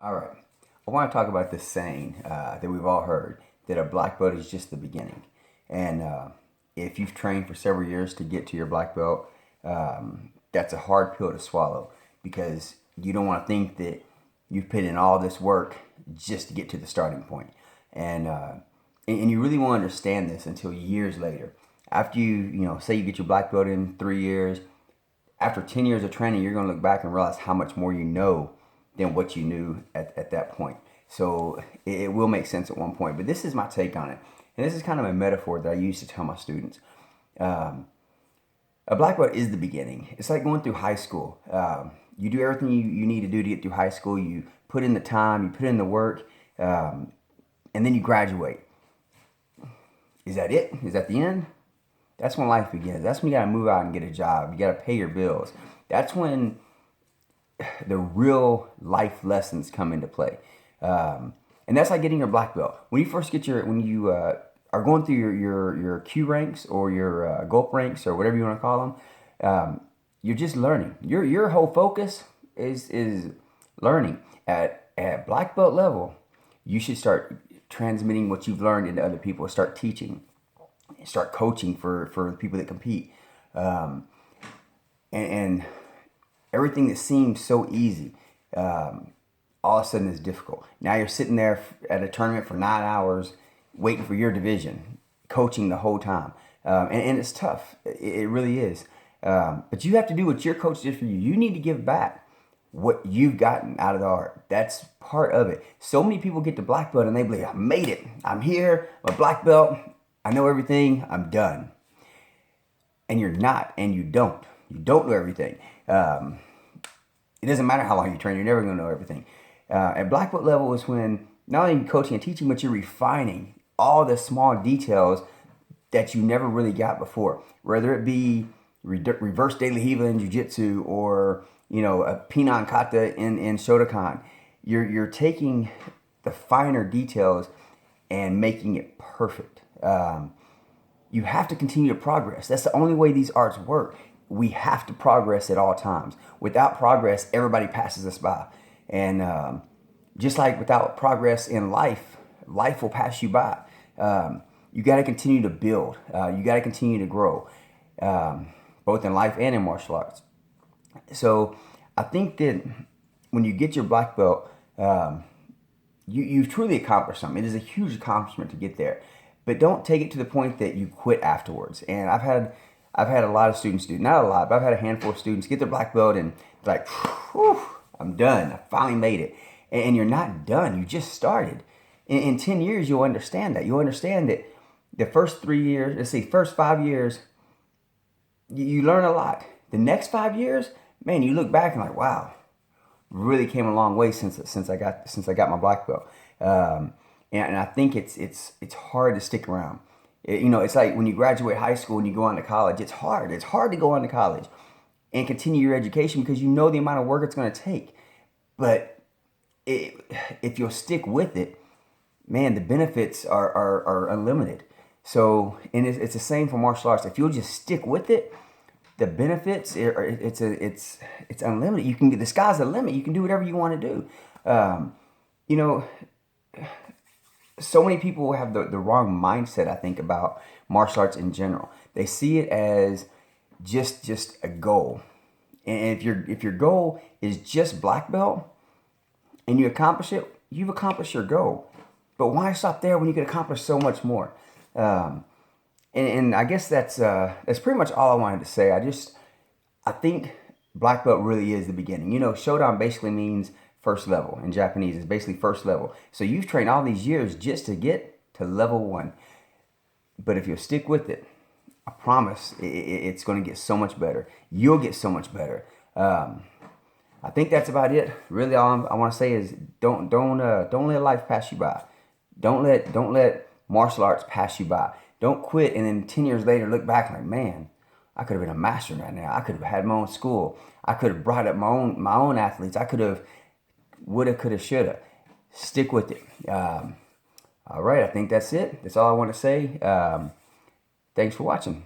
All right. I want to talk about this saying that we've all heard that a black belt is just the beginning. And if you've trained for several years to get to your black belt, that's a hard pill to swallow because you don't want to think that you've put in all this work just to get to the starting point. And you really won't understand this until years later. After say you get your black belt in 3 years, after 10 years of training, you're going to look back and realize how much more you know than what you knew at that point. So it will make sense at one point. But this is my take on it. And this is kind of a metaphor that I use to tell my students. A black belt is the beginning. It's like going through high school. You do everything you need to do to get through high school. You put in the time, you put in the work, and then you graduate. Is that it? Is that the end? That's when life begins. That's when you got to move out and get a job. You got to pay your bills. That's when the real life lessons come into play. And that's like getting your black belt. When you are going through your Q ranks or your gulp ranks or whatever you want to call them, you're just learning. Your whole focus is learning. At black belt level, you should start transmitting what you've learned into other people. Start teaching, start coaching for the people that compete, and everything that seems so easy, all of a sudden is difficult. Now you're sitting there at a tournament for 9 hours, waiting for your division, coaching the whole time, and it's tough. It really is. But you have to do what your coach did for you. You need to give back what you've gotten out of the art. That's part of it. So many people get to black belt and they believe, I made it. I'm here, I'm a black belt. I know everything. I'm done. And you're not, and you don't. You don't know everything. It doesn't matter how long you train. You're never going to know everything. At black belt level is when not only coaching and teaching, but you're refining all the small details that you never really got before. Whether it be reverse de la Hiva in jiu-jitsu or a Pinan Kata in Shotokan. You're taking the finer details and making it perfect. You have to continue to progress. That's the only way these arts work. We have to progress at all times. Without progress, everybody passes us by. And just like without progress in life, life will pass you by. You got to continue to build. You got to continue to grow, both in life and in martial arts. So I think that when you get your black belt, you've truly accomplished something. It is a huge accomplishment to get there. But don't take it to the point that you quit afterwards. And I've had a lot of students do, not a lot, but I've had a handful of students get their black belt and they're like, whew, I'm done. I finally made it. And you're not done. You just started. In 10 years, you'll understand that. You'll understand that the first 3 years, first 5 years, you learn a lot. The next 5 years, man, you look back and like, wow, really came a long way since I got my black belt. And I think it's hard to stick around. It's like when you graduate high school and you go on to college. It's hard. It's hard to go on to college and continue your education because you know the amount of work it's going to take. But if you'll stick with it, man, the benefits are unlimited. So, and it's the same for martial arts. If you'll just stick with it, the benefits it's unlimited. The sky's the limit. You can do whatever you want to do. So many people have the wrong mindset, I think, about martial arts in general. They see it as just a goal. And if your goal is just black belt and you accomplish it, you've accomplished your goal. But why stop there when you can accomplish so much more? And I guess that's pretty much all I wanted to say. I think black belt really is the beginning. Shodan basically means first level in Japanese. It's basically first level. So you've trained all these years just to get to level 1. But if you'll stick with it, I promise it's going to get so much better. You'll get so much better. I think that's about it. Really, all I want to say is don't let life pass you by. Don't let martial arts pass you by. Don't quit and then 10 years later look back like, man, I could have been a master right now. I could have had my own school. I could have brought up my own athletes. I could have, woulda, coulda, shoulda. Stick with it. All right, I think that's it. That's all I want to say. Thanks for watching.